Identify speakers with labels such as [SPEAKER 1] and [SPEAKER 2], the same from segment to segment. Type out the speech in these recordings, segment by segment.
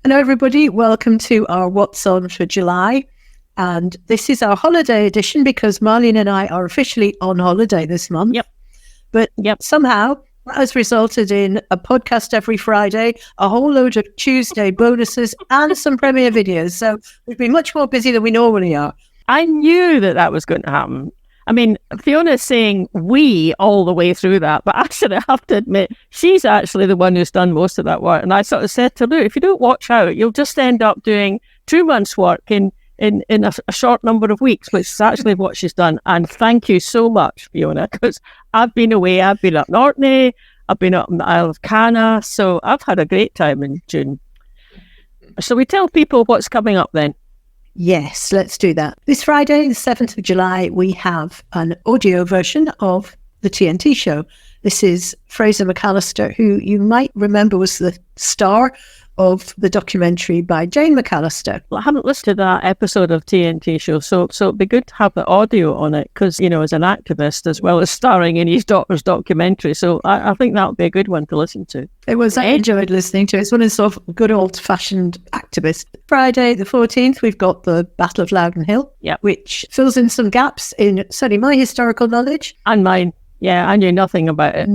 [SPEAKER 1] Hello, everybody. Welcome to our What's On for July. And this is our holiday edition because Marlene and I are officially on holiday this month. But somehow that has resulted in a podcast every Friday, a whole load of Tuesday bonuses and some premiere videos. So we've been much more busy than we normally are.
[SPEAKER 2] I knew that was going to happen. I mean, Fiona's saying we all the way through that, but actually I have to admit, she's actually the one who's done most of that work. And I sort of said to her, if you don't watch out, you'll just end up doing 2 months' work in a short number of weeks, which is actually what she's done. And thank you so much, Fiona, because I've been away. I've been up in Orkney, I've been up in the Isle of Canna, so I've had a great time in June. So we tell people what's coming up then.
[SPEAKER 1] Yes, let's do that. This Friday, the 7th of July, we have an audio version of the TNT show. This is Fraser McAllister, who you might remember was the star of the documentary by Jane McAllister.
[SPEAKER 2] Well, I haven't listened to that episode of TNT show, so it'd be good to have the audio on it because, as an activist, as well as starring in his daughter's documentary. So I think that would be a good one to listen to.
[SPEAKER 1] It was. I enjoyed listening to it. It's one of the sort of good old-fashioned activists. Friday the 14th, we've got the Battle of Loudon Hill, which fills in some gaps in certainly my historical knowledge.
[SPEAKER 2] And mine. Yeah, I knew nothing about it.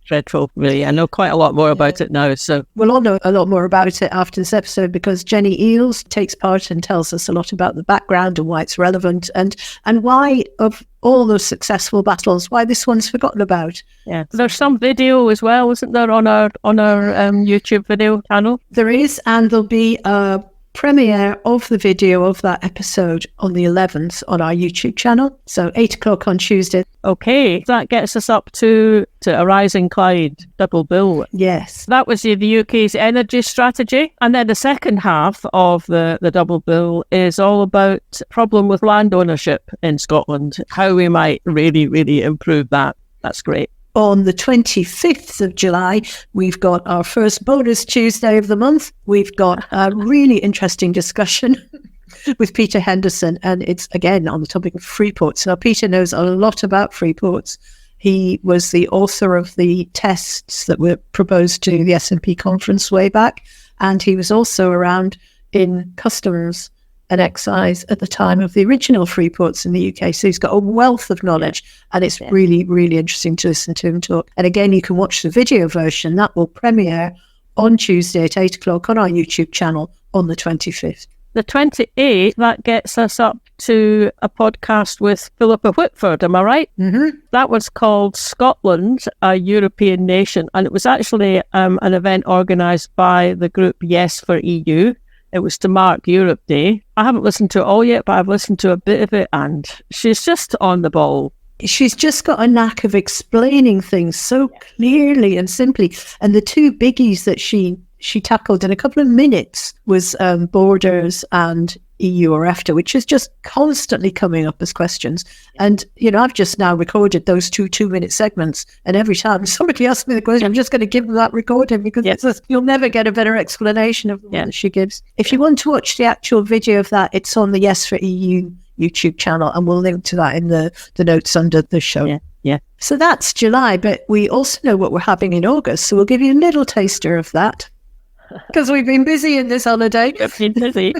[SPEAKER 2] Dreadful, really. I know quite a lot more about it now. So
[SPEAKER 1] we'll all know a lot more about it after this episode because Jenny Eales takes part and tells us a lot about the background and why it's relevant and why, of all those successful battles, why this one's forgotten about.
[SPEAKER 2] Yeah, there's some video as well, isn't there, on our YouTube video channel?
[SPEAKER 1] There is, and there'll be a premiere of the video of that episode on the 11th on our YouTube channel. So 8 o'clock on Tuesday.
[SPEAKER 2] Okay, that gets us up to a Rising Clyde double bill.
[SPEAKER 1] Yes.
[SPEAKER 2] That was the UK's energy strategy. And then the second half of the double bill is all about problem with land ownership in Scotland, how we might really, really improve that. That's great.
[SPEAKER 1] On the 25th of July, we've got our first bonus Tuesday of the month. We've got a really interesting discussion with Peter Henderson, and it's, again, on the topic of free ports. Now, Peter knows a lot about free ports. He was the author of the tests that were proposed to the S&P conference way back, and he was also around in customs and excise at the time of the original free ports in the UK. So he's got a wealth of knowledge, and it's really, really interesting to listen to him talk. And again, you can watch the video version. That will premiere on Tuesday at 8 o'clock on our YouTube channel on the 25th.
[SPEAKER 2] The 28th, that gets us up to a podcast with Philippa Whitford, am I right?
[SPEAKER 1] Mm-hmm.
[SPEAKER 2] That was called Scotland, a European Nation, and it was actually an event organised by the group Yes for EU. It was to mark Europe Day. I haven't listened to it all yet, but I've listened to a bit of it, and she's just on the ball.
[SPEAKER 1] She's just got a knack of explaining things so clearly and simply. And the two biggies that she tackled in a couple of minutes was borders and EU or EFTA, which is just constantly coming up as questions. And, I've just now recorded those 2-minute segments. And every time somebody asks me the question, I'm just going to give them that recording because you'll never get a better explanation of the one that she gives. If you want to watch the actual video of that, it's on the Yes for EU YouTube channel, and we'll link to that in the notes under the show.
[SPEAKER 2] Yeah.
[SPEAKER 1] So that's July, but we also know what we're having in August. So we'll give you a little taster of that. Because we've been busy in this holiday.
[SPEAKER 2] We've been busy.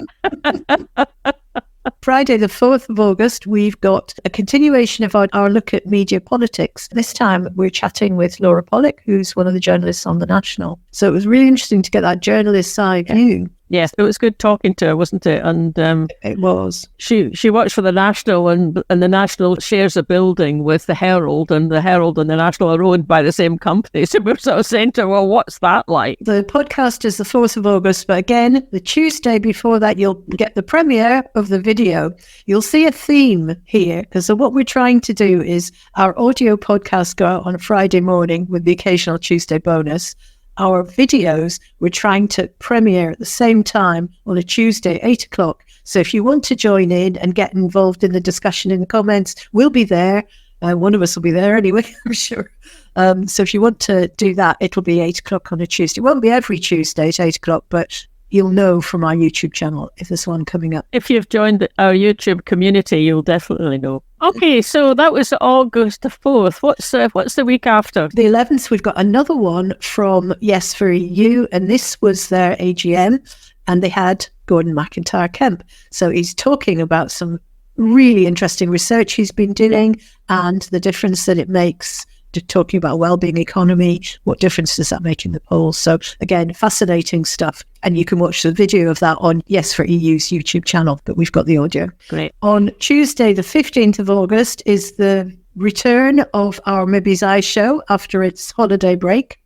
[SPEAKER 1] Friday, the 4th of August, we've got a continuation of our look at media politics. This time, we're chatting with Laura Pollock, who's one of the journalists on The National. So it was really interesting to get that journalist side view.
[SPEAKER 2] Yes, it was good talking to her, wasn't it? And
[SPEAKER 1] it was.
[SPEAKER 2] She works for The National, and The National shares a building with The Herald, and The Herald and The National are owned by the same company. So we're sort of saying to her, well, what's that like?
[SPEAKER 1] The podcast is the 4th of August, but again, the Tuesday before that, you'll get the premiere of the video. You'll see a theme here, because what we're trying to do is our audio podcasts go out on a Friday morning with the occasional Tuesday bonus. Our videos, we're trying to premiere at the same time on a Tuesday, 8 o'clock. So if you want to join in and get involved in the discussion in the comments, we'll be there. One of us will be there anyway, I'm sure. So if you want to do that, it'll be 8 o'clock on a Tuesday. It won't be every Tuesday at 8 o'clock, but you'll know from our YouTube channel if there's one coming up.
[SPEAKER 2] If you've joined our YouTube community, you'll definitely know. Okay, so that was August the 4th. What's the week after?
[SPEAKER 1] The 11th, we've got another one from Yes for EU, and this was their AGM, and they had Gordon McIntyre-Kemp. So he's talking about some really interesting research he's been doing and the difference that it makes, to talking about wellbeing economy, what difference does that make in the polls? So again, fascinating stuff. And you can watch the video of that on Yes for EU's YouTube channel, but we've got the audio.
[SPEAKER 2] Great.
[SPEAKER 1] On Tuesday, the 15th of August, is the return of our Mibby's Eye show after its holiday break.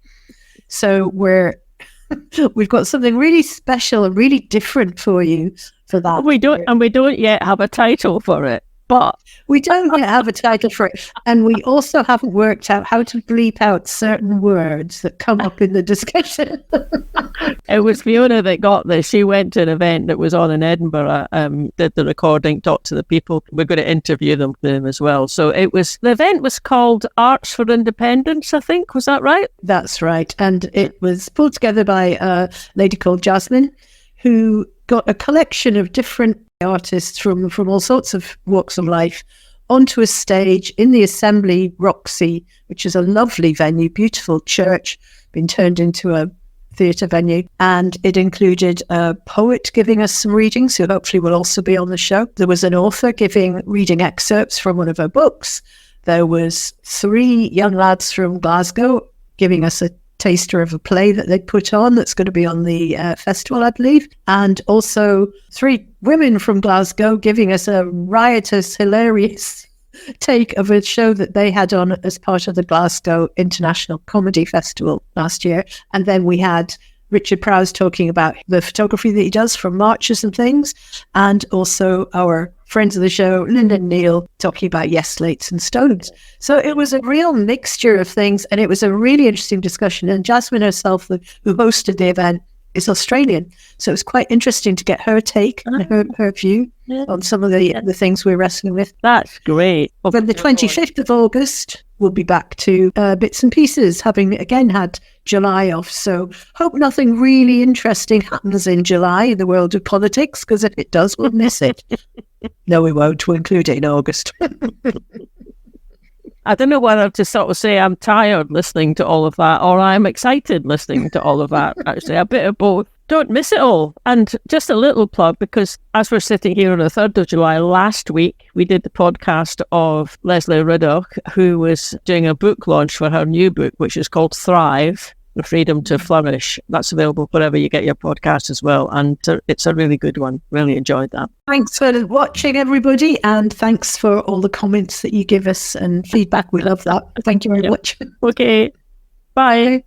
[SPEAKER 1] So we've got something really special and really different for you for that.
[SPEAKER 2] We don't yet have a title for it, but
[SPEAKER 1] we don't yet have a title for it. And we also haven't worked out how to bleep out certain words that come up in the discussion.
[SPEAKER 2] It was Fiona that got this. She went to an event that was on in Edinburgh, did the recording, talked to the people. We're going to interview them as well. So the event was called Arts for Independence, I think. Was that right?
[SPEAKER 1] That's right. And it was pulled together by a lady called Jasmine, who got a collection of different artists from all sorts of walks of life onto a stage in the Assembly Roxy, which is a lovely venue, beautiful church, been turned into a theatre venue. And it included a poet giving us some readings, who hopefully will also be on the show. There was an author reading excerpts from one of her books. There was 3 young lads from Glasgow giving us a taster of a play that they put on that's going to be on the festival, I believe. And also 3 women from Glasgow giving us a riotous, hilarious take of a show that they had on as part of the Glasgow International Comedy Festival last year. And then we had Richard Prowse talking about the photography that he does from marches and things, and also our friends of the show, Linda and Neil, talking about slates and stones. So it was a real mixture of things, and it was a really interesting discussion. And Jasmine herself, who hosted the event, is Australian. So it was quite interesting to get her take and her view on some of the things we're wrestling with.
[SPEAKER 2] That's great.
[SPEAKER 1] Then the 25th of August, we'll be back to bits and pieces, having again had July off. So hope nothing really interesting happens in July in the world of politics, because if it does, we'll miss it. No, we won't. We'll include it in August.
[SPEAKER 2] I don't know whether to sort of say I'm tired listening to all of that, or I'm excited listening to all of that. Actually, a bit of both. Don't miss it all. And just a little plug, because as we're sitting here on the 3rd of July, last week, we did the podcast of Leslie Riddoch, who was doing a book launch for her new book, which is called Thrive, The Freedom to Flourish. That's available wherever you get your podcast as well. And it's a really good one. Really enjoyed that.
[SPEAKER 1] Thanks for watching, everybody. And thanks for all the comments that you give us and feedback. We love that. Thank you very much.
[SPEAKER 2] Okay. Bye.